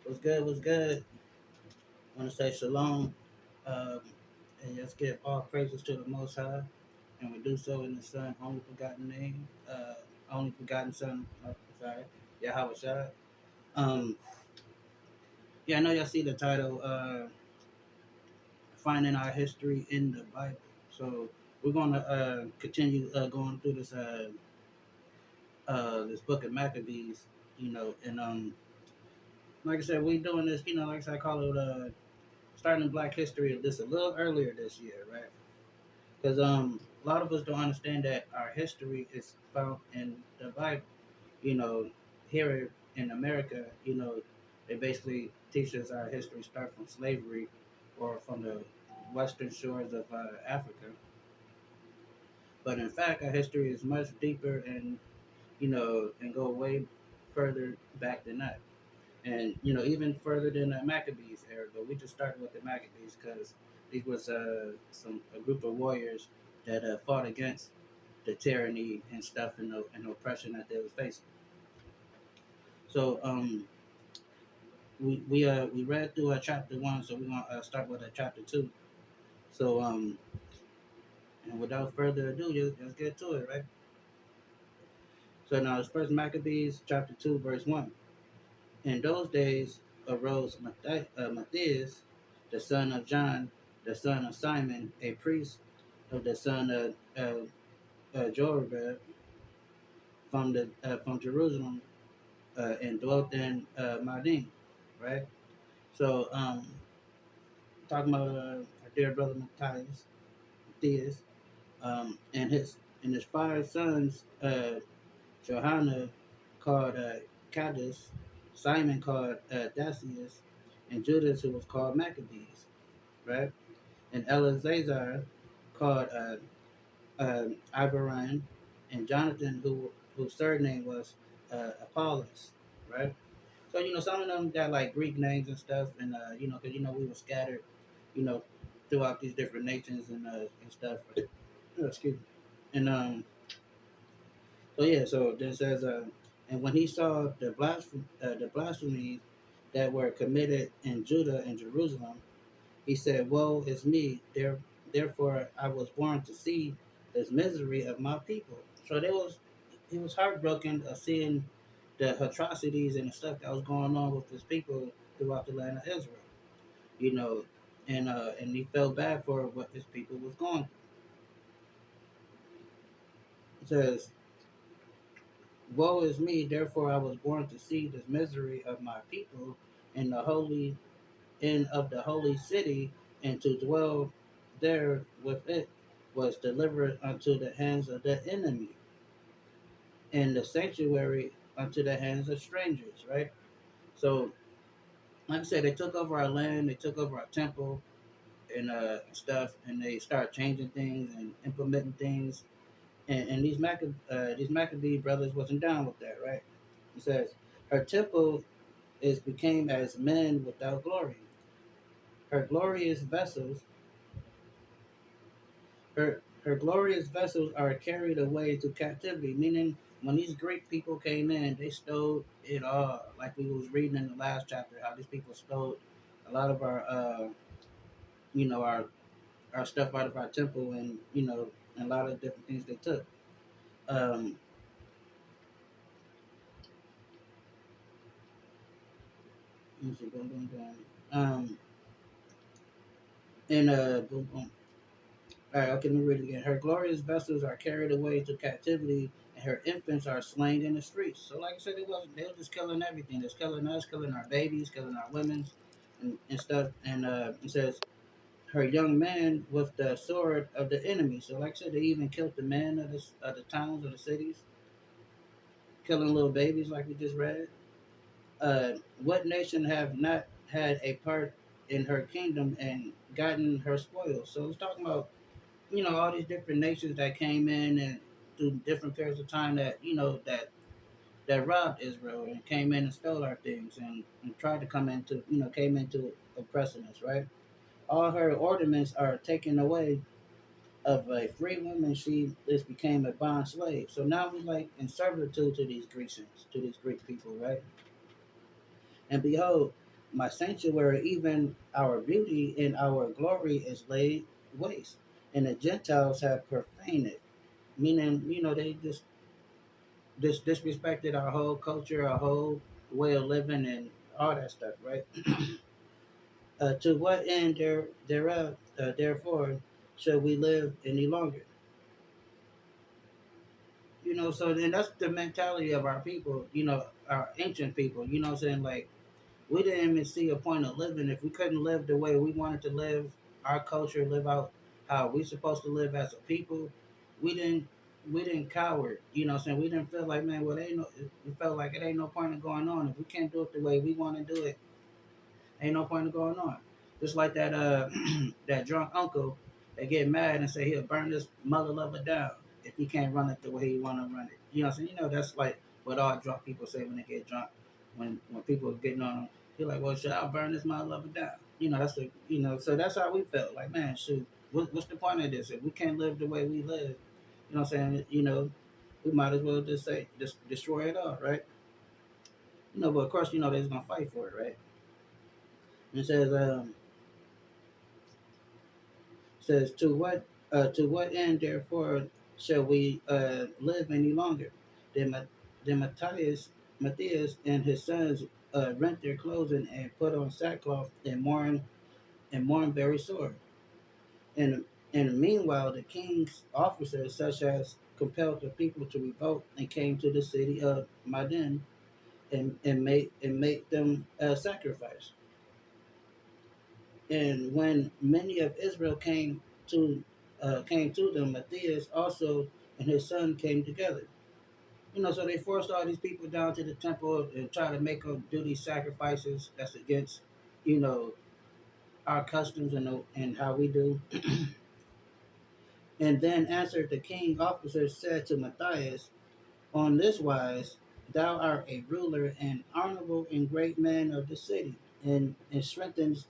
Was good, was good. Want to say shalom, um, and just give all praises to the Most High, and we do so in the Son, only forgotten name, only forgotten Son. Sorry, Yahweh Shai. Um, yeah, I know y'all see the title, "Finding Our History in the Bible." So we're gonna continue going through this book of Maccabees, and like I said, we doing this, like I said, I call it starting Black History this a little earlier this year, right? Because a lot of us don't understand that our history is found in the Bible. You know, here in America, they basically teach us our history start from slavery or from the western shores of Africa. But in fact, our history is much deeper and and go way further back than that. And even further than the Maccabees era. But we just started with the Maccabees because these was some a group of warriors that fought against the tyranny and stuff and the oppression that they was facing. So we read through chapter one, so we're gonna start with chapter two. So and without further ado, let's get to it, right? So now it's First Maccabees chapter two, verse one. In those days arose Matthias, the son of John, the son of Simon, a priest of the son of Jorobab, from Jerusalem, and dwelt in Madin, right? So, talking about our dear brother Matthias, and his five sons, Johanna called Cadus, Simon called Dacius, and Judas who was called Maccabees, right? And Eleazar called Ivaran, and Jonathan whose surname was Apollos, right? So some of them got like Greek names and stuff, and because we were scattered, you know, throughout these different nations and stuff. Excuse me. And so yeah, so then it says, and when he saw the blasphemies that were committed in Judah and Jerusalem, he said, "Woe is me! Therefore I was born to see this misery of my people." So he was heartbroken of seeing the atrocities and the stuff that was going on with his people throughout the land of Israel. You know, and he felt bad for what his people was going through. It says, "Woe is me! Therefore I was born to see this misery of my people in the holy in of the holy city, and to dwell there with it was delivered unto the hands of the enemy, and the sanctuary unto the hands of strangers." Right. So, like I said, they took over our land, they took over our temple and stuff, and they started changing things and implementing things. And these Maccabee brothers wasn't down with that, right? It says, "Her temple is became as men without glory. Her glorious vessels her glorious vessels are carried away to captivity," meaning when these Greek people came in, they stole it all. Like we was reading in the last chapter, how these people stole a lot of our, you know, our stuff out of our temple, and and a lot of different things they took. Um, let me see, boom, boom, boom. And boom, boom. All right, okay, let me read it again. "Her glorious vessels are carried away to captivity, and her infants are slain in the streets." So, like I said, they were just killing everything. They're killing us, killing our babies, killing our women, and stuff. And it says, "Her young man with the sword of the enemy." So, like I said, they even killed the men of the towns or the cities, killing little babies, like we just read. What nation have not had a part in her kingdom and gotten her spoils? So it's talking about all these different nations that came in and through different periods of time that that robbed Israel and came in and stole our things and tried to come into came into oppressing us, right? All her ornaments are taken away. Of a free woman, she just became a bond slave. So now we like in servitude to these Grecians, to these Greek people, right? And behold, my sanctuary, even our beauty and our glory is laid waste, and the Gentiles have profaned it. Meaning, they just disrespected our whole culture, our whole way of living, and all that stuff, right? To what end therefore shall we live any longer? So then that's the mentality of our people, our ancient people, what I'm saying? Like, we didn't even see a point of living if we couldn't live the way we wanted to live, our culture, live out how we supposed to live as a people. We didn't we didn't coward, what I'm saying? We didn't feel like, man, well, they no we felt like it ain't no point in going on. If we can't do it the way we want to do it, ain't no point in going on. Just like that that drunk uncle that get mad and say he'll burn this mother lover down if he can't run it the way he wanna run it. You know what I'm saying? That's like what all drunk people say when they get drunk. When people are getting on them, he's like, well, should I burn this mother lover down? That's the so that's how we felt. Like, man, shoot, what's the point of this? If we can't live the way we live, what I'm saying? We might as well just say just destroy it all, right? But of course, they're gonna fight for it, right? And it says to what end therefore shall we live any longer? Then, then Matthias and his sons rent their clothing and put on sackcloth and mourn very sore. And meanwhile, the king's officers, such as compelled the people to revolt, and came to the city of Madin and make them sacrifice. And when many of Israel came to them, Matthias also and his son came together. So they forced all these people down to the temple and try to make them do these sacrifices. That's against, you know, our customs and how we do. And then answered the king officers said to Matthias, on this wise, thou art a ruler and honorable and great man of the city, and strengthens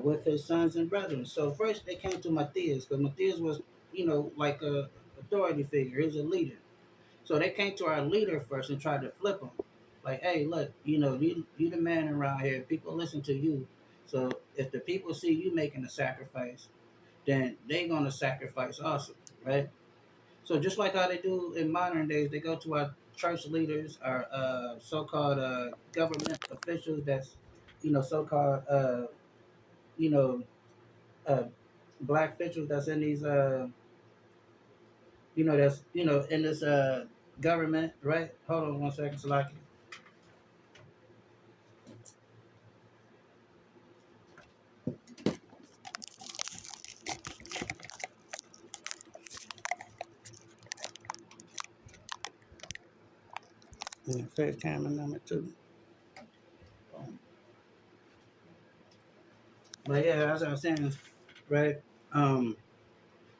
with his sons and brethren. So first they came to Matthias because Matthias was, like a authority figure. He's a leader. So they came to our leader first and tried to flip him. Like, hey, look, you the man around here. People listen to you. So if the people see you making a sacrifice, then they gonna sacrifice also, right? So just like how they do in modern days, they go to our church leaders, our so-called government officials. That's so-called you know uh, black officials that's in these that's in this government, right? Hold on one second, Salaki. Yeah, first camera number two. But yeah, as I was saying, right? Um,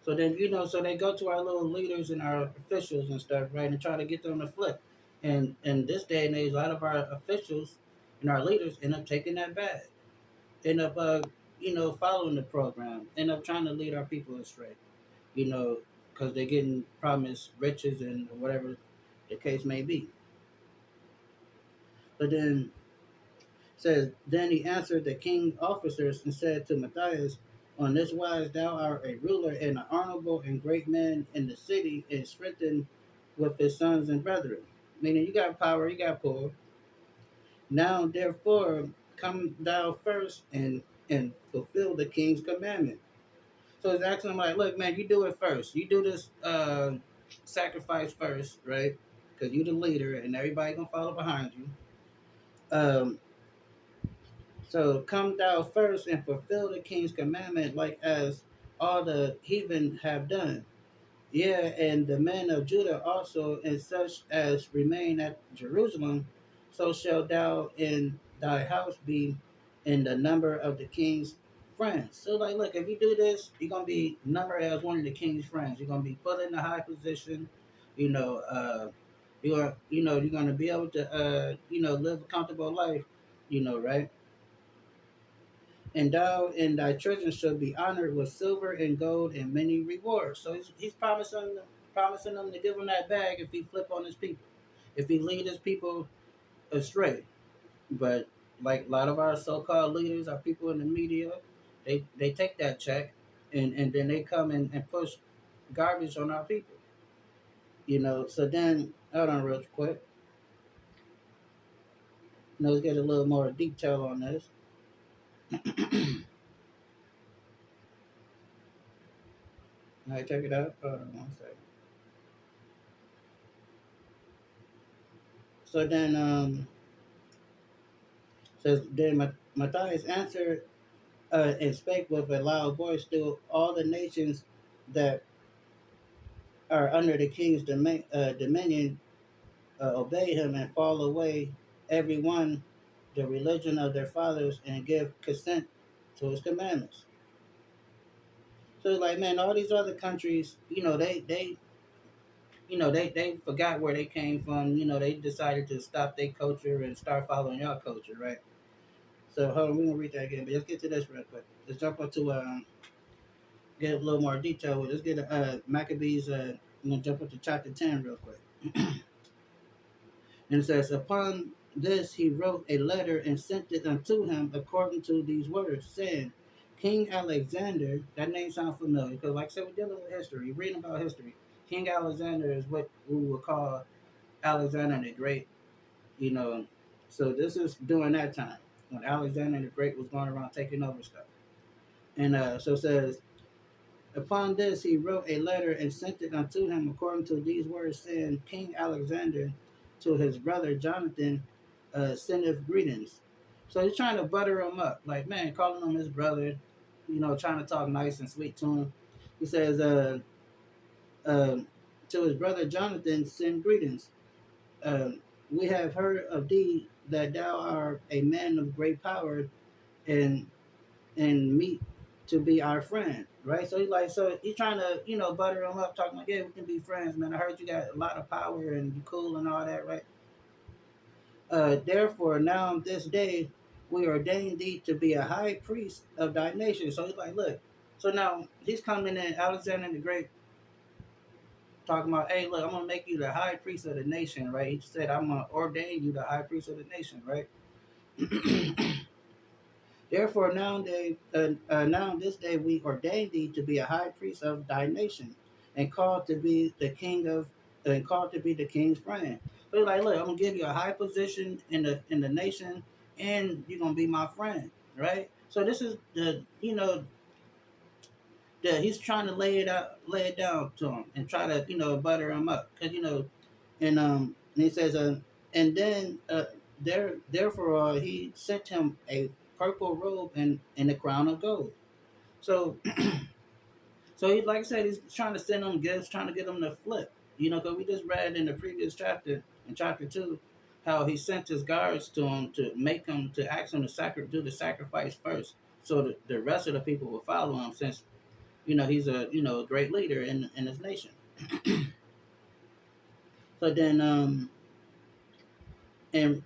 so then so they go to our little leaders and our officials and stuff, right, and try to get them to flip. And in this day and age, a lot of our officials and our leaders end up taking that bad, end up following the program, end up trying to lead our people astray, you know, because they're getting promised riches and whatever the case may be. But then says, then he answered the king's officers and said to Matthias, on this wise thou art a ruler and an honorable and great man in the city, and strengthened with his sons and brethren. Meaning you got power, you got pull. Now therefore come thou first and fulfill the king's commandment. So he's asking him like, look, man, you do it first. You do this sacrifice first, right? Because you the leader, and everybody gonna follow behind you. Um, So come thou first and fulfill the king's commandment, like as all the heathen have done. Yeah, and the men of Judah also, and such as remain at Jerusalem, so shall thou in thy house be in the number of the king's friends. So, like, look, if you do this, you're gonna be numbered as one of the king's friends. You're gonna be put in a high position. You know, you're gonna be able to, live a comfortable life. Right? And thou and thy children shall be honored with silver and gold and many rewards. So he's promising them to give him that bag if he flip on his people, if he lead his people astray. But Like a lot of our so-called leaders, our people in the media, they take that check, and then they come and push garbage on our people. So then hold on real quick. Let's get a little more detail on this. All right, check it out. Hold on one second. So then says then Matthias answered and spake with a loud voice to all the nations that are under the king's dominion, obey him and fall away, every one the religion of their fathers, and give consent to his commandments. So it's like, man, all these other countries, they forgot where they came from. They decided to stop their culture and start following your culture, right? So hold on, we're gonna read that again, but let's get to this real quick. Let's jump up to get a little more detail with. Let's get Maccabees. I'm gonna jump up to chapter 10 real quick. And it says, upon this he wrote a letter and sent it unto him according to these words, saying, King Alexander, that name sounds familiar because, like I said, we're dealing with history, reading about history. King Alexander is what we would call Alexander the Great, you know. So this is during that time when Alexander the Great was going around taking over stuff. And so it says, upon this he wrote a letter and sent it unto him according to these words, saying, King Alexander to his brother Jonathan sendeth greetings. So he's trying to butter him up, like, man, calling him his brother, trying to talk nice and sweet to him. He says, uh, to his brother Jonathan, send greetings. Uh, we have heard of thee that thou art a man of great power, and meet to be our friend, right? So he's trying to, butter him up, talking like, yeah, we can be friends, man. I heard you got a lot of power and you cool and all that, right? Therefore, now this day we ordain thee to be a high priest of thy nation. So he's like, look, so now he's coming in, Alexander the Great, talking about, hey, look, I'm gonna make you the high priest of the nation, right? He said, I'm gonna ordain you the high priest of the nation, right? Therefore, now this day we ordain thee to be a high priest of thy nation, and called to be the king of, and called to be the king's friend. So he's like, look, I'm gonna give you a high position in the nation, and you're gonna be my friend, right? So this is he's trying to lay it down to him, and try to butter him up, because and he says, and then therefore he sent him a purple robe and a crown of gold. So so he, like I said, he's trying to send them gifts, trying to get them to flip. Because we just read in the previous chapter, in chapter 2, how he sent his guards to him to make him, to ask him to do the sacrifice first, so that the rest of the people will follow him, since he's a a great leader in his nation. So then and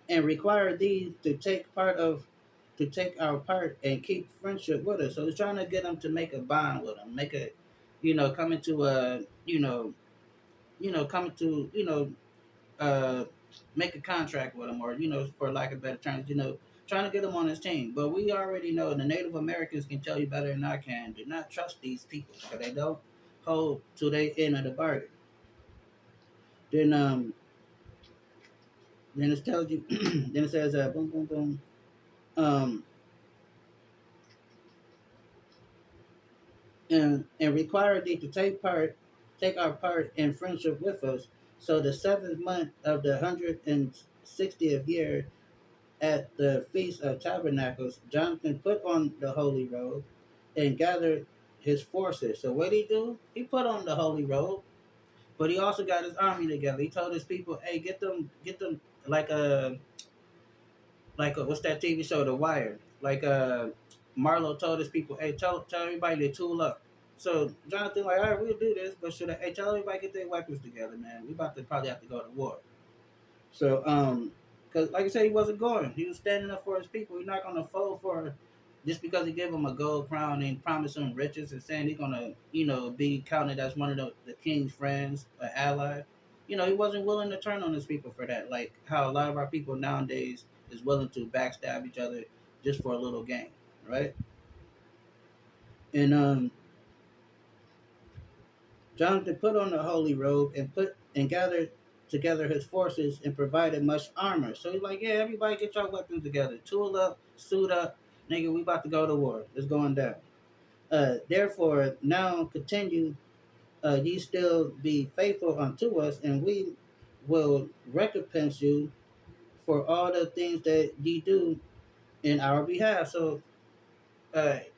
require thee to take our part and keep friendship with us. So he's trying to get them to make a bond with him, make a, coming to a, coming to, uh, make a contract with him, or for lack of better terms, trying to get them on his team. But we already know the Native Americans can tell you better than I can. Do not trust these people, because they don't hold to their end of the bargain. Then then it tells you, then it says, boom boom boom. Um, and require thee to take our part in friendship with us. So the 7th month of the 160th year, at the Feast of Tabernacles, Jonathan put on the holy robe and gathered his forces. So what did he do? He put on the holy robe, but he also got his army together. He told his people, hey, get them like a what's that TV show, The Wire? Marlo told his people, hey, tell everybody to tool up. So Jonathan, like, all right, we'll do this, but hey, tell everybody get their weapons together, man. We about to probably have to go to war. So because like I said, he wasn't going. He was standing up for his people. He's not gonna fold for, just because he gave him a gold crown and promised him riches, and saying he's gonna be counted as one of the king's friends, an ally. He wasn't willing to turn on his people for that. Like how a lot of our people nowadays, is willing to backstab each other just for a little gain, right? And Jonathan put on the holy robe and gathered together his forces and provided much armor. So he's like, yeah, everybody get your weapons together, tool up, suit up, nigga, we about to go to war. It's going down. Therefore, now continue ye still be faithful unto us, and we will recompense you for all the things that ye do in our behalf. So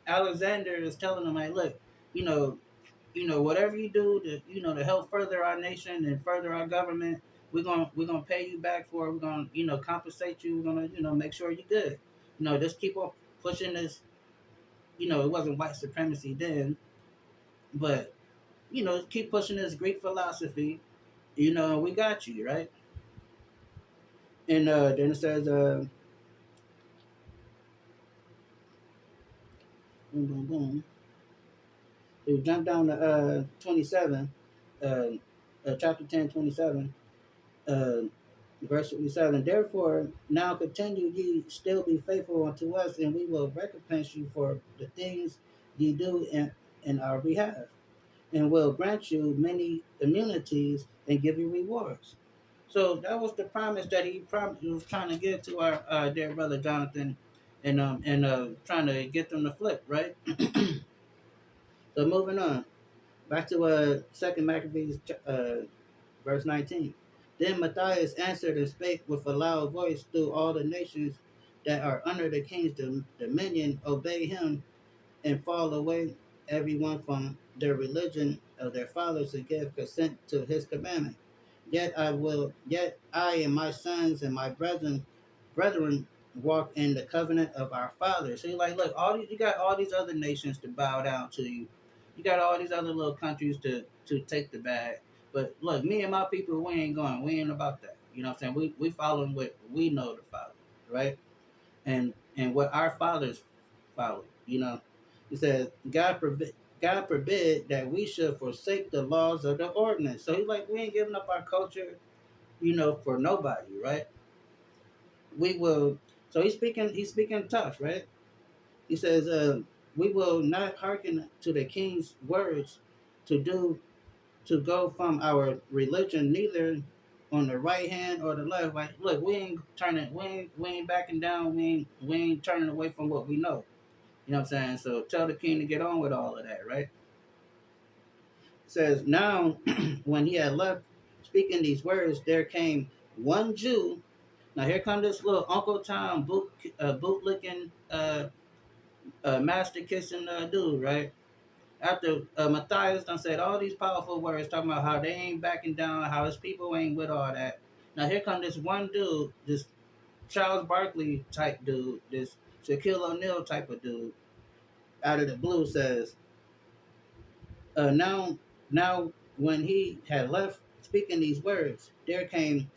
Alexander is telling them, like, look, you know, whatever you do to, to help further our nation and further our government, we're gonna pay you back for it. We're gonna, compensate you. We're gonna, make sure you're good. Just keep on pushing this. It wasn't white supremacy then, but keep pushing this Greek philosophy. We got you right. And then it says, boom, boom, boom. We jump down to 27, chapter 10, 27. Uh, Verse 27, therefore now continue ye still be faithful unto us, and we will recompense you for the things ye do in our behalf, and will grant you many immunities and give you rewards. So that was the promise that he was trying to give to our dear brother Jonathan, and trying to get them to flip, right? So moving on, back to Second Maccabees verse 19. Then Matthias answered and spake with a loud voice through all the nations that are under the king's dominion, obey him and fall away every one from their religion of their fathers to give consent to his commandment. Yet I and my sons and my brethren walk in the covenant of our fathers. So you're like, look, you got all these other nations to bow down to you. You got all these other little countries to take the bag. But look, me and my people, we ain't going. We ain't about that. You know what I'm saying? We following what we know to follow, right? And what our fathers followed. He says, God forbid that we should forsake the laws of the ordinance. So he's like, we ain't giving up our culture, for nobody, right? We will. So he's speaking tough, right? He says, we will not hearken to the king's words to do to go from our religion, neither on the right hand or the left. Like, look, we ain't backing down. We ain't turning away from what we know. You know what I'm saying? So tell the king to get on with all of that, right? It says, now when he had left speaking these words, there came one Jew. Now here comes this little Uncle Tom bootlicking, master kissing dude, right? After Matthias done said all these powerful words talking about how they ain't backing down, how his people ain't with all that. Now here comes this one dude, this Charles Barkley type dude, this Shaquille O'Neal type of dude, out of the blue says, now when he had left speaking these words, there came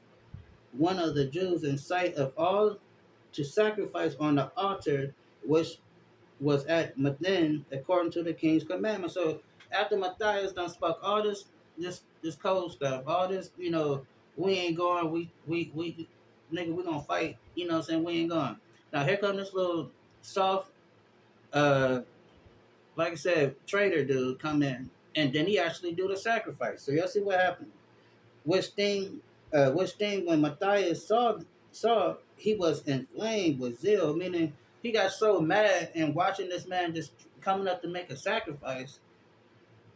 one of the Jews in sight of all to sacrifice on the altar which was at Mathin according to the king's commandment. So after Matthias done spoke all this cold stuff, all this, we ain't going, we nigga, we gonna fight, you know what I'm saying? We ain't going. Now here comes this little soft, uh like I said, traitor dude come in, and then he actually do the sacrifice. So y'all see what happened. Which thing when Matthias saw he was inflamed with zeal, meaning he got so mad and watching this man just coming up to make a sacrifice,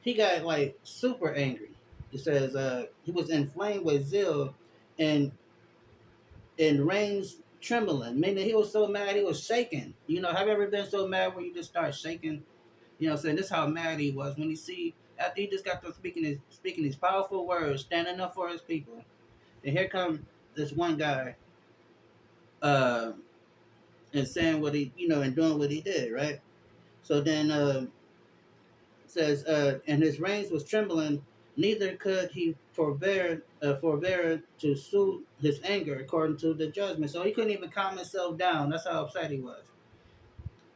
he got like super angry. It says he was inflamed with zeal and reins trembling, meaning he was so mad he was shaking. Have you ever been so mad where you just start shaking? You know what I'm saying? This is how mad he was when he see after he just got to speaking these powerful words, standing up for his people. And here comes this one guy uh and saying what he and doing what he did, right? So then says and his reins was trembling, neither could he forbear to soothe his anger according to the judgment. So he couldn't even calm himself down. That's how upset he was.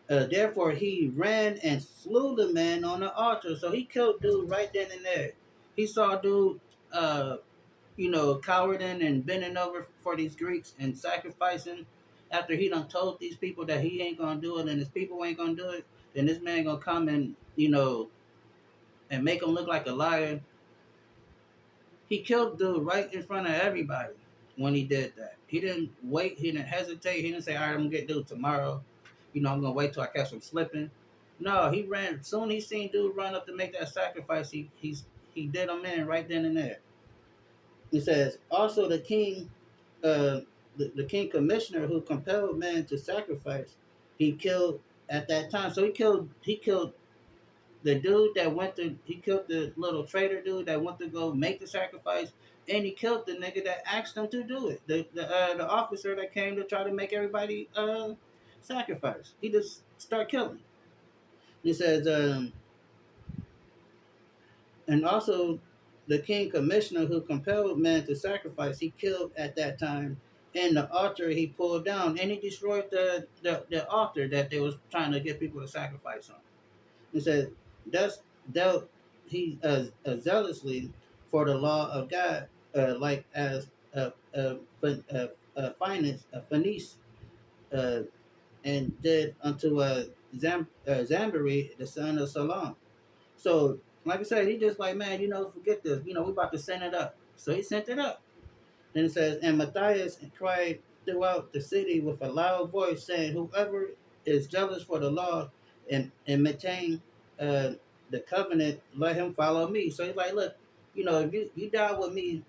Therefore, he ran and slew the man on the altar. So he killed dude right then and there. He saw dude, cowarding and bending over for these Greeks and sacrificing. after he done told these people that he ain't gonna do it and his people ain't gonna do it, then this man gonna come and and make him look like a liar. He killed dude right in front of everybody when he did that. He didn't wait. He didn't hesitate. He didn't say, "All right, I'm gonna get dude tomorrow." I'm gonna wait till I catch him slipping. No, he ran. Soon he seen dude run up to make that sacrifice. He did him in right then and there. He says also uh, the king commissioner who compelled men to sacrifice, he killed at that time. So he killed the dude that went to he killed the little traitor dude that went to go make the sacrifice, and he killed the nigga that asked him to do it. The officer that came to try to make everybody sacrifice. He just start killing. He says, and also the king commissioner who compelled men to sacrifice, he killed at that time. And the altar he pulled down, and he destroyed the altar that they was trying to get people to sacrifice on. He said, thus dealt he zealously for the law of God, like as finance, Phoenice, uh, and did unto Zambari, the son of Salam. So, like I said, he just like, man, forget this. We about to send it up. So he sent it up. Then it says, and Matthias cried throughout the city with a loud voice, saying, whoever is jealous for the law and maintain uh, the covenant, let him follow me. So he's like, look, if you die with me,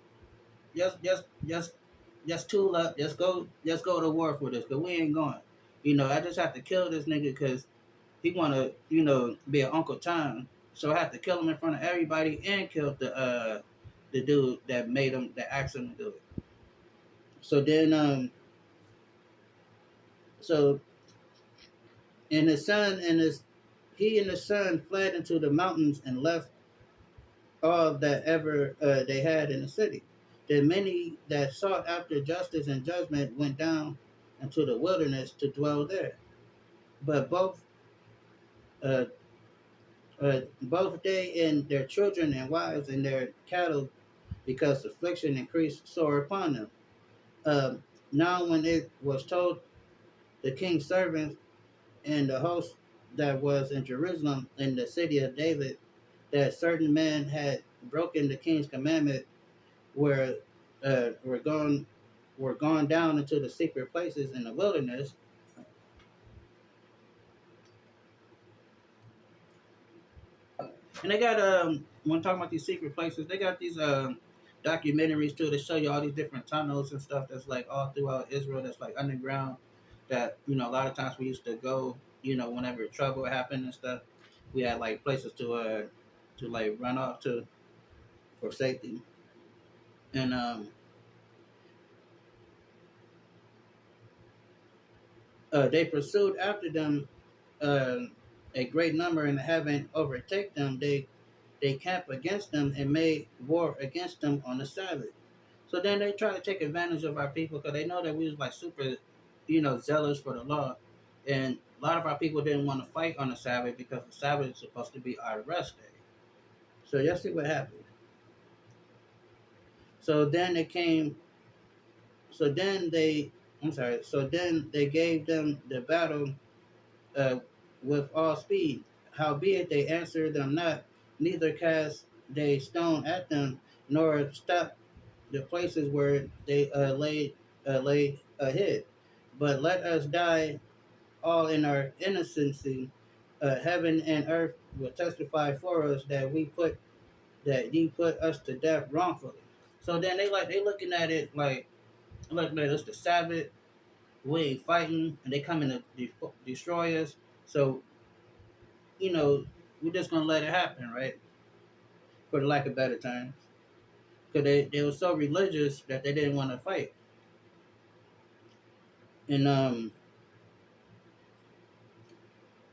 just tool up, just go to war for this, because we ain't going. I just have to kill this nigga because he want to, be an Uncle Tom. So I have to kill him in front of everybody and kill the dude that made him, that asked him to do it. So then, so and his son and his he and his son fled into the mountains and left all that ever they had in the city. Then many that sought after justice and judgment went down into the wilderness to dwell there. But uh, both they and their children and wives and their cattle, because affliction increased sore upon them. Now, when it was told the king's servants and the host that was in Jerusalem in the city of David that certain men had broken the king's commandment, were were gone down into the secret places in the wilderness. And they got when talking about these secret places, they got these documentaries too to show you all these different tunnels and stuff that's like all throughout Israel that's like underground. That a lot of times we used to go. Whenever trouble happened and stuff, we had like places to like run off to for safety. And they pursued after them uh, a great number, and having overtake them, they camped against them and made war against them on the Sabbath. So then they try to take advantage of our people because they know that we was like super, zealous for the law, and a lot of our people didn't want to fight on the Sabbath because the Sabbath is supposed to be our rest day. So you see what happened. So then they came. So then they, I'm sorry. So then they gave them the battle uh, with all speed. Howbeit they answered them not, neither cast they stone at them, nor stopped the places where they laid ahead. But let us die all in our innocency. Heaven and earth will testify for us that ye put us to death wrongfully. So then they looking at it like, look, man, it's the Sabbath. We ain't fighting, and they coming to destroy us. So you know, we're just gonna let it happen, right? For the lack of better terms, because they were so religious that they didn't want to fight, and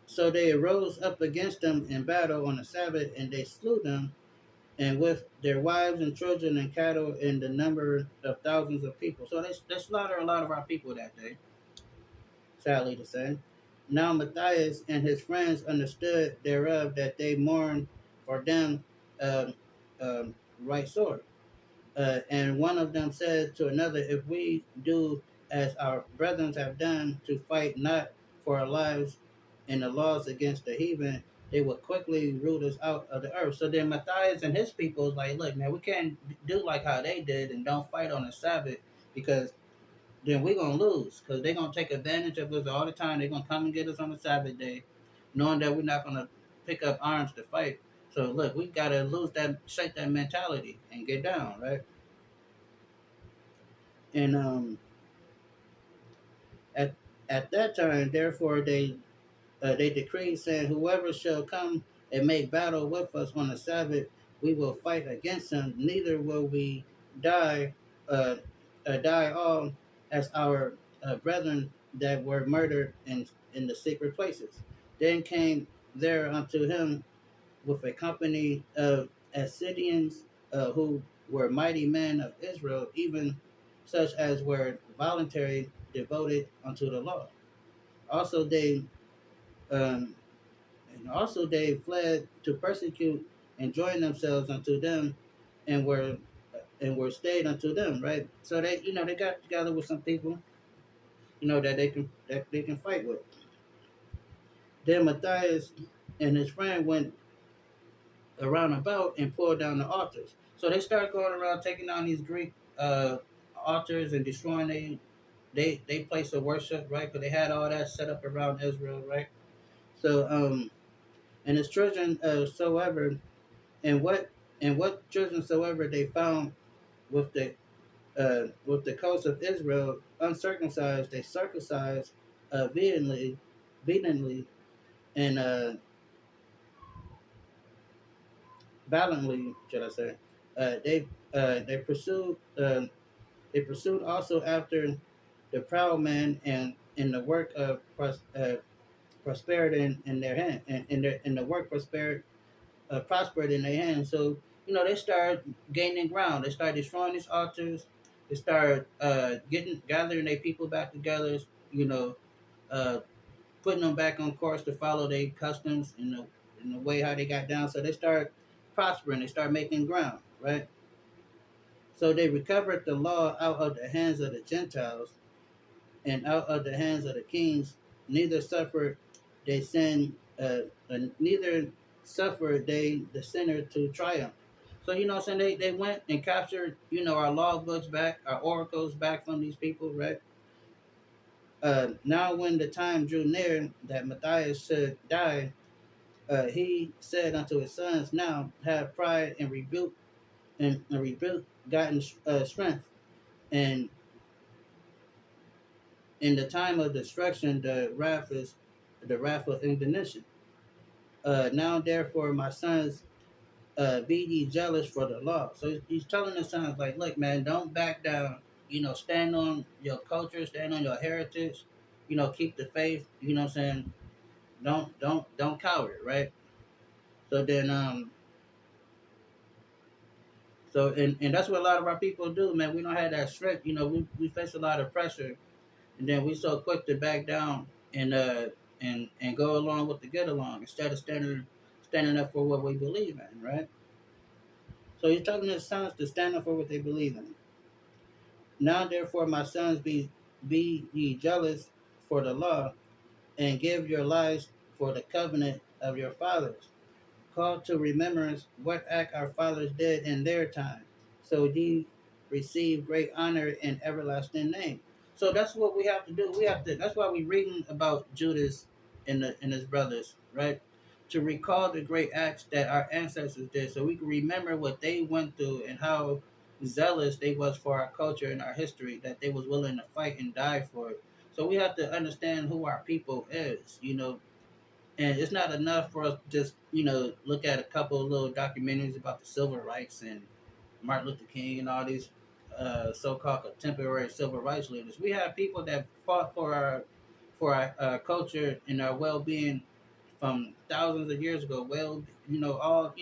so they arose up against them in battle on the Sabbath, and they slew them, and with their wives and children and cattle, in the number of thousands of people. So they slaughtered a lot of our people that day. Sadly to say. Now Matthias and his friends understood thereof that they mourned for them um, right sore. And one of them said to another, if we do as our brethren have done, to fight not for our lives and the laws against the heathen, they will quickly root us out of the earth. So then Matthias and his people was like, look, man, we can't do like how they did and don't fight on the Sabbath because then we're gonna lose because they're gonna take advantage of us all the time. They're gonna come and get us on the Sabbath day, knowing that we're not gonna pick up arms to fight. So look, we gotta lose that, shake that mentality and get down, right? And at at that time, therefore they decreed, saying, whoever shall come and make battle with us on the Sabbath, we will fight against him. Neither will we die, uh, die all as our brethren that were murdered in the secret places. Then came there unto him with a company of Assyrians who were mighty men of Israel, even such as were voluntary devoted unto the law. Also they um, also they fled to persecute and join themselves unto them, and were stayed unto them. Right. So they they got together with some people that they can fight with. Then Matthias and his friend went around about and pulled down the altars. So they started going around taking down these Greek altars and destroying they place of worship, right? Because they had all that set up around Israel, right? So and his children soever and what children soever they found with the coast of Israel uncircumcised, they circumcised vehemently and valiantly, should I say? They pursued they pursued also after the proud man and in the work of prosperity in their hand, and in the work prospered in their hands. So they start gaining ground. They start destroying these altars. They start gathering their people back together. You know, uh, putting them back on course to follow their customs in the way how they got down. So they start prospering. They start making ground, right? So they recovered the law out of the hands of the Gentiles and out of the hands of the kings. Neither suffered they sin, neither suffered they the sinner to triumph. So what I'm saying, they went and captured our law books back, our oracles back from these people, right? Now when the time drew near that Matthias should die, he said unto his sons, now have pride and rebuke gotten strength, and in the time of destruction the wrath of indignation. Now therefore, my sons, be ye jealous for the law. So he's telling his sons, like, look, man, don't back down. Stand on your culture, stand on your heritage. Keep the faith. You know what I'm saying? Don't cower, right? So then, and that's what a lot of our people do, man. We don't have that strength. We face a lot of pressure, and then we so quick to back down and go along with the get along instead of standing up for what we believe in, right? So he's talking to his sons to stand up for what they believe in. Now therefore, my sons, be ye jealous for the law, and give your lives for the covenant of your fathers. Call to remembrance what act our fathers did in their time, so ye receive great honor and everlasting name. So that's what we have to do. We have to. That's why we reading about Judas and his brothers, right? To recall the great acts that our ancestors did, so we can remember what they went through and how zealous they was for our culture and our history, that they was willing to fight and die for it. So we have to understand who our people is, and it's not enough for us to just look at a couple of little documentaries about the civil rights and Martin Luther King and all these so-called contemporary civil rights leaders. We have people that fought for our culture and our well-being from thousands of years ago. Well, all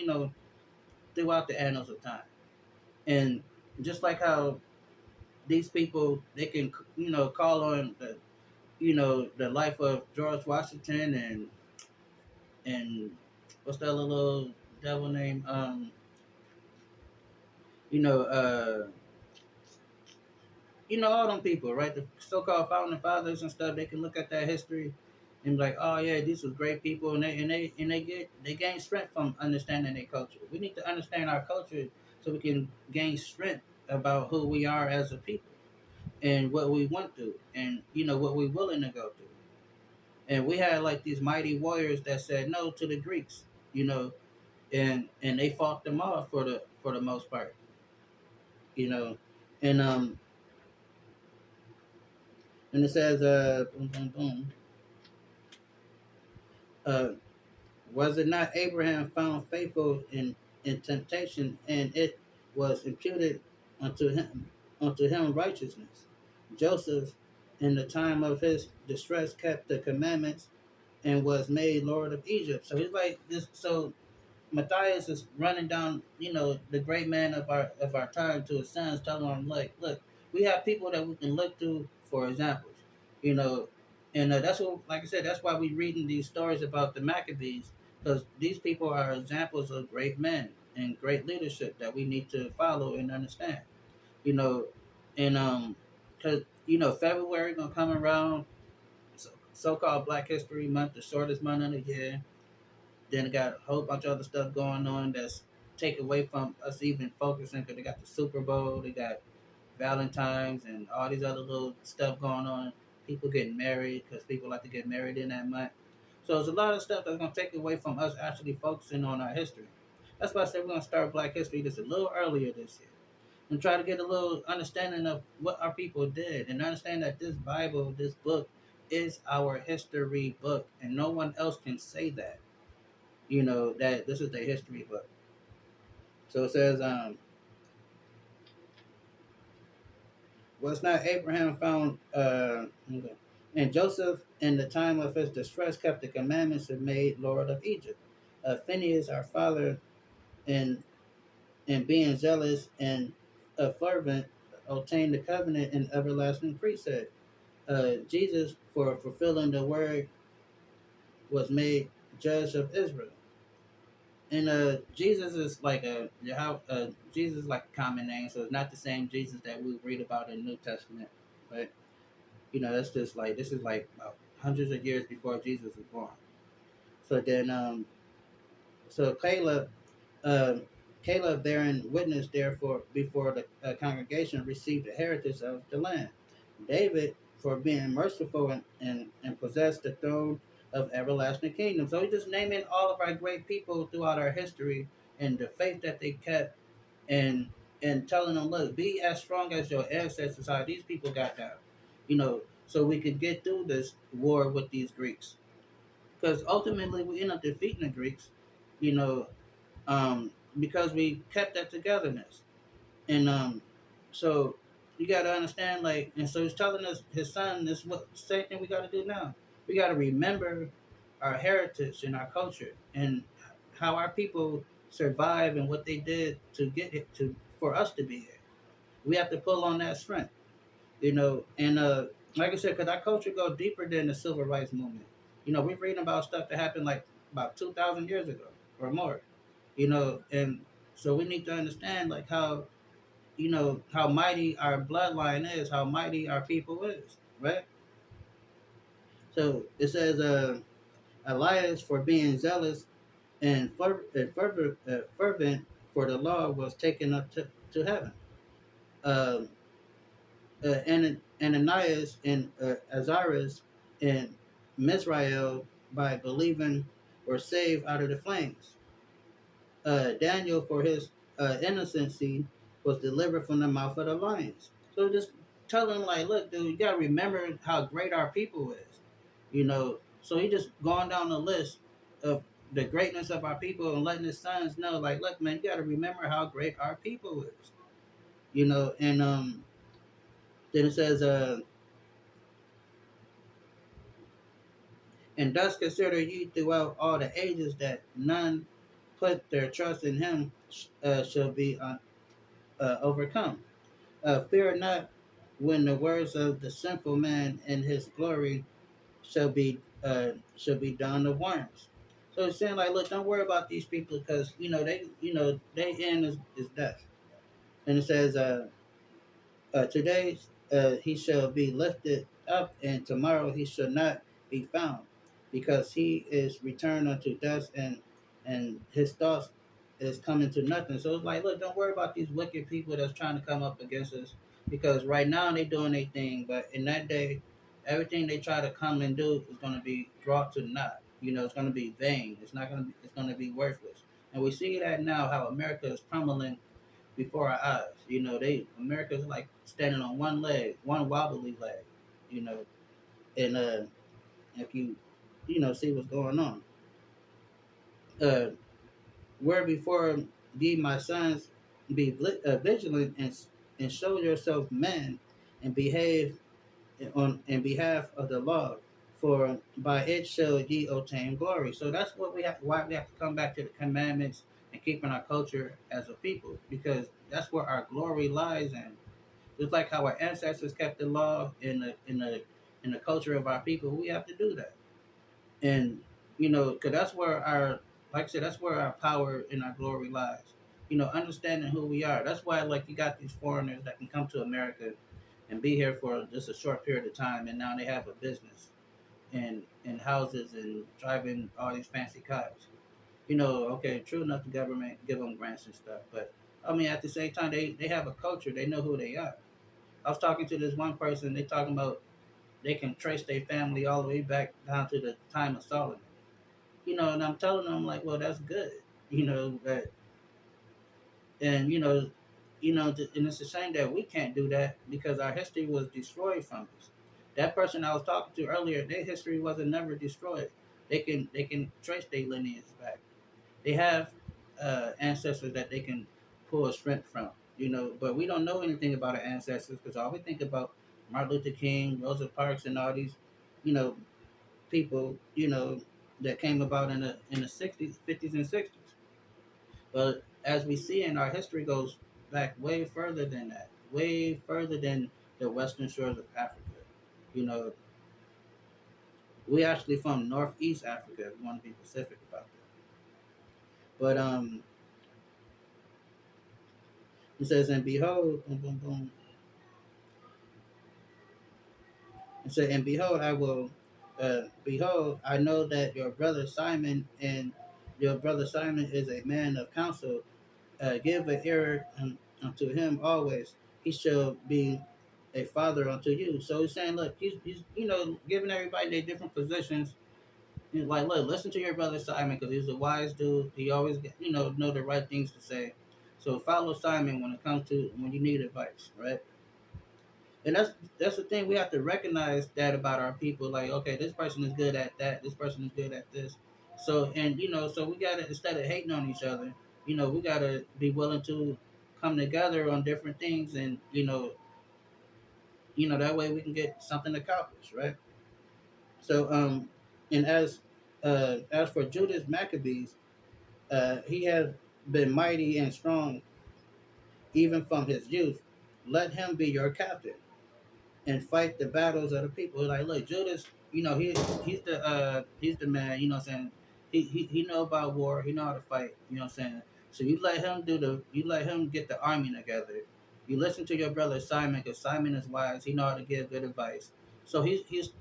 throughout the annals of time, and just like how these people they can call on the life of George Washington and what's that little devil name? You know, uh, all them people, right? The so-called founding fathers and stuff. They can look at that history and be like, oh yeah, these was great people, and they gain strength from understanding their culture. We need to understand our culture so we can gain strength about who we are as a people and what we went through, and what we're willing to go through. And we had like these mighty warriors that said no to the Greeks, you know, and they fought them off for the most part, you know, and and it says boom boom boom. Uh, Was it not Abraham found faithful in temptation, and it was imputed unto him righteousness? Joseph, in the time of his distress, kept the commandments and was made Lord of Egypt. So he's like this. So Matthias is running down, the great man of our time to his sons, telling them, like, look, we have people that we can look to for examples, you know, and that's what, like I said, that's why we reading these stories about the Maccabees, because these people are examples of great men and great leadership that we need to follow and understand, you know, and because February gonna come around, so-called Black History Month, the shortest month of the year. Then it got a whole bunch of other stuff going on that's take away from us even focusing, because they got the Super Bowl, they got Valentine's and all these other little stuff going on. People getting married because people like to get married in that month. So there's a lot of stuff that's gonna take away from us actually focusing on our history. That's why I said we're gonna start Black History just a little earlier this year and try to get a little understanding of what our people did and understand that this Bible, this book, is our history book, and no one else can say that. That this is the history book. So it says, was not Abraham found, okay. And Joseph, in the time of his distress, kept the commandments and made Lord of Egypt. Phineas, our father, in being zealous and fervent, obtained the covenant and everlasting priesthood. Jesus, for fulfilling the word, was made judge of Israel. And Jesus is like Jesus is like a common name, so it's not the same Jesus that we read about in the New Testament. But that's just like this is like about hundreds of years before Jesus was born. So then, so uh, Caleb bearing witness therefore before the congregation received the heritage of the land. David for being merciful and possessed the throne of everlasting kingdom. So he's just naming all of our great people throughout our history and the faith that they kept, and telling them, look, be as strong as your ancestors are. These people got down, so we could get through this war with these Greeks. Because ultimately we end up defeating the Greeks, you know, because we kept that togetherness. And so you got to understand, like, and so he's telling us, his son, this what same thing we got to do now. We got to remember our heritage and our culture and how our people survived and what they did to get it to for us to be here. We have to pull on that strength, and like I said, because our culture go deeper than the civil rights movement. We're reading about stuff that happened like about 2,000 years ago or more. And so we need to understand like how mighty our bloodline is, how mighty our people is, right? So it says, Elias for being zealous and fervent for the law was taken up to heaven. Um, Ananias and Azarias and Misrael by believing were saved out of the flames. Daniel, for his innocency, was delivered from the mouth of the lions. So just tell him, like, look, dude, you gotta remember how great our people is. So he just going down the list of the greatness of our people and letting his sons know, like, look, man, you gotta remember how great our people is. And then it says, and thus consider ye throughout all the ages that none put their trust in him shall be overcome. Fear not when the words of the sinful man and his glory shall be done of worms. So it's saying like, look, don't worry about these people because they end is death. And it says, today he shall be lifted up, and tomorrow he shall not be found, because he is returned unto dust, and his thoughts is coming to nothing. So it's like, look, don't worry about these wicked people that's trying to come up against us, because right now they doing their thing, but in that day, everything they try to come and do is going to be brought to naught. It's going to be vain. It's not going to be. It's going to be worthless. And we see that now, how America is crumbling before our eyes. America's like standing on one leg, one wobbly leg. You know, and if you see what's going on, uh, where before ye, my sons, be vigilant, and show yourself men, and behave on in behalf of the law, for by it shall ye obtain glory. So that's what why we have to come back to the commandments and keeping our culture as a people, because that's where our glory lies in. Just like how our ancestors kept the law in the culture of our people, we have to do that. And because that's where our, like I said, that's where our power and our glory lies. Understanding who we are. That's why, like, you got these foreigners that can come to America and be here for just a short period of time, and now they have a business and houses and driving all these fancy cars. Okay, true enough, the government give them grants and stuff, but I mean, at the same time, they have a culture. They know who they are. I was talking to this one person. They talking about they can trace their family all the way back down to the time of Solomon. And I'm telling them, like, well, that's good. But and and it's a shame that we can't do that, because our history was destroyed from us. That person I was talking to earlier, their history wasn't never destroyed. They can trace their lineage back. They have ancestors that they can pull strength from. But we don't know anything about our ancestors, because all we think about Martin Luther King, Rosa Parks, and all these, you know, people, that came about in the 60s, 50s, and 60s. But as we see, in our history goes back way further than that, way further than the western shores of Africa. You know, we actually from Northeast Africa, if you want to be specific about that. But it says, and behold, boom, boom, boom. It said, and behold, behold, I know that your brother Simon is a man of counsel. Give an ear unto him always. He shall be a father unto you. So he's saying, look, he's giving everybody their different positions. He's like, look, listen to your brother Simon, because he's a wise dude. He always know the right things to say. So follow Simon when it comes to when you need advice, right? And that's the thing, we have to recognize that about our people. Like, okay, this person is good at that. This person is good at this. So so we gotta, instead of hating on each other, we gotta be willing to come together on different things, and that way we can get something accomplished, right? So and as for Judas Maccabees, he has been mighty and strong even from his youth. Let him be your captain and fight the battles of the people. Like, look, Judas, he's the man. You know what I'm saying? He know about war. He know how to fight. You know what I'm saying? So you let him get the army together. You listen to your brother Simon, because Simon is wise. He know how to give good advice. So he's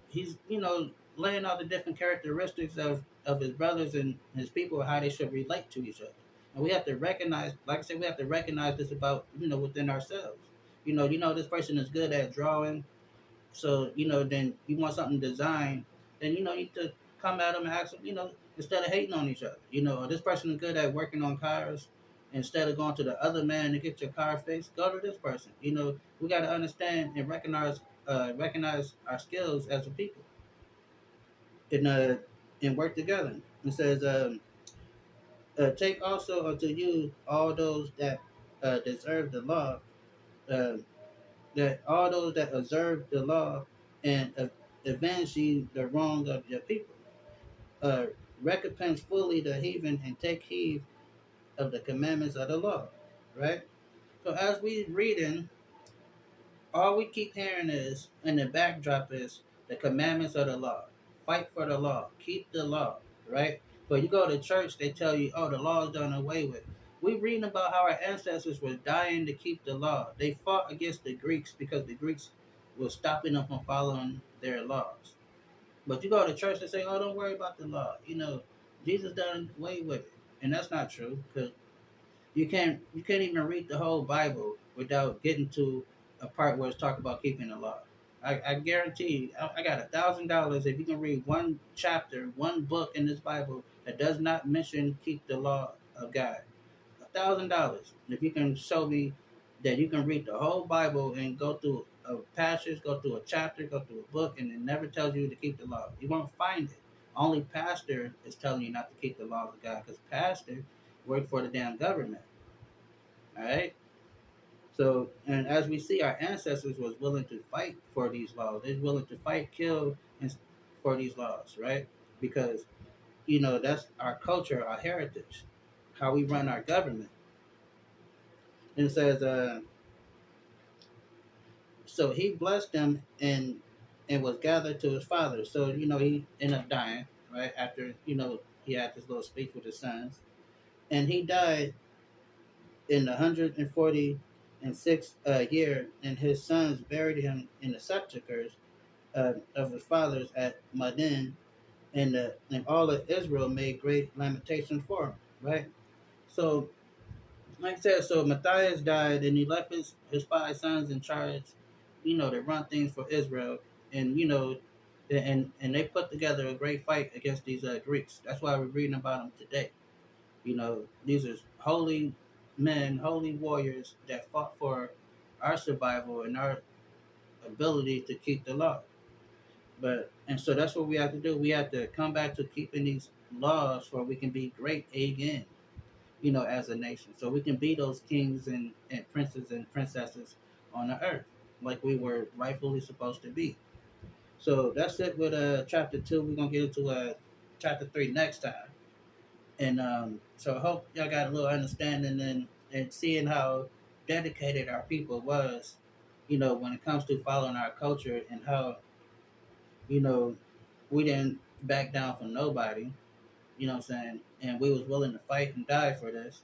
laying out the different characteristics of his brothers and his people, how they should relate to each other. And we have to recognize, like I said, we have to recognize this about within ourselves. This person is good at drawing, so then you want something designed, then you need to come at them and ask them, instead of hating on each other. This person is good at working on cars. Instead of going to the other man to get your car fixed, go to this person. We got to understand and recognize our skills as a people, and work together. It says, take also unto you all those that deserve the law, uh, that all those that observe the law, and avenge ye the wrong of your people. Uh, Recompense fully the heathen, and take heed of the commandments of the law. Right? So as we reading, all we keep hearing is, in the backdrop is, the commandments of the law. Fight for the law. Keep the law. Right? But you go to church, they tell you, oh, the law is done away with. We reading about how our ancestors were dying to keep the law. They fought against the Greeks, because the Greeks was stopping them from following their laws. But you go to church and say, "Oh, don't worry about the law." Jesus done away with it, and that's not true because you can't even read the whole Bible without getting to a part where it's talking about keeping the law. I guarantee you, I got $1,000 if you can read one chapter, one book in this Bible that does not mention keep the law of God. $1,000 if you can show me that you can read the whole Bible and go through a passage, go through a chapter, go through a book, and it never tells you to keep the law. You won't find it. Only pastor is telling you not to keep the laws of God because pastor work for the damn government. All right. So, and as we see, our ancestors was willing to fight for these laws. They're willing to fight, kill, and for these laws, right? Because that's our culture, our heritage, how we run our government. And it says, so he blessed them and was gathered to his father. So he ended up dying, right? After he had this little speech with his sons, and he died in the 146th year, and his sons buried him in the sepulchres of his fathers at Madin, and all of Israel made great lamentation for him. Right. So, like I said, so Matthias died, and he left his five sons in charge, to run things for Israel, and and they put together a great fight against these Greeks. That's why we're reading about them today. These are holy men, holy warriors that fought for our survival and our ability to keep the law. And so that's what we have to do. We have to come back to keeping these laws so we can be great again, as a nation. So we can be those kings and princes and princesses on the earth like we were rightfully supposed to be. So that's it with chapter 2. We're gonna get into chapter 3 next time. And so I hope y'all got a little understanding and seeing how dedicated our people was, when it comes to following our culture and how, you know, we didn't back down from nobody, what I'm saying? And we was willing to fight and die for this.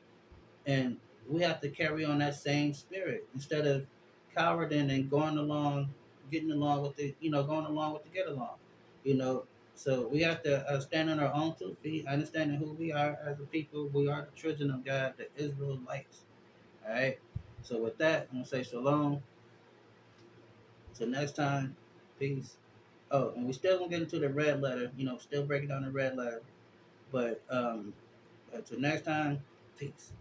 And we have to carry on that same spirit instead of cowarding and going along, getting along with the, going along with the get along, you know. So we have to stand on our own 2 feet, understanding who we are as a people. We are the children of God, the Israelites. All right. So with that, I'm gonna say shalom. Till next time, peace. Oh, and we still gonna get into the red letter. Still breaking down the red letter. But until next time, peace.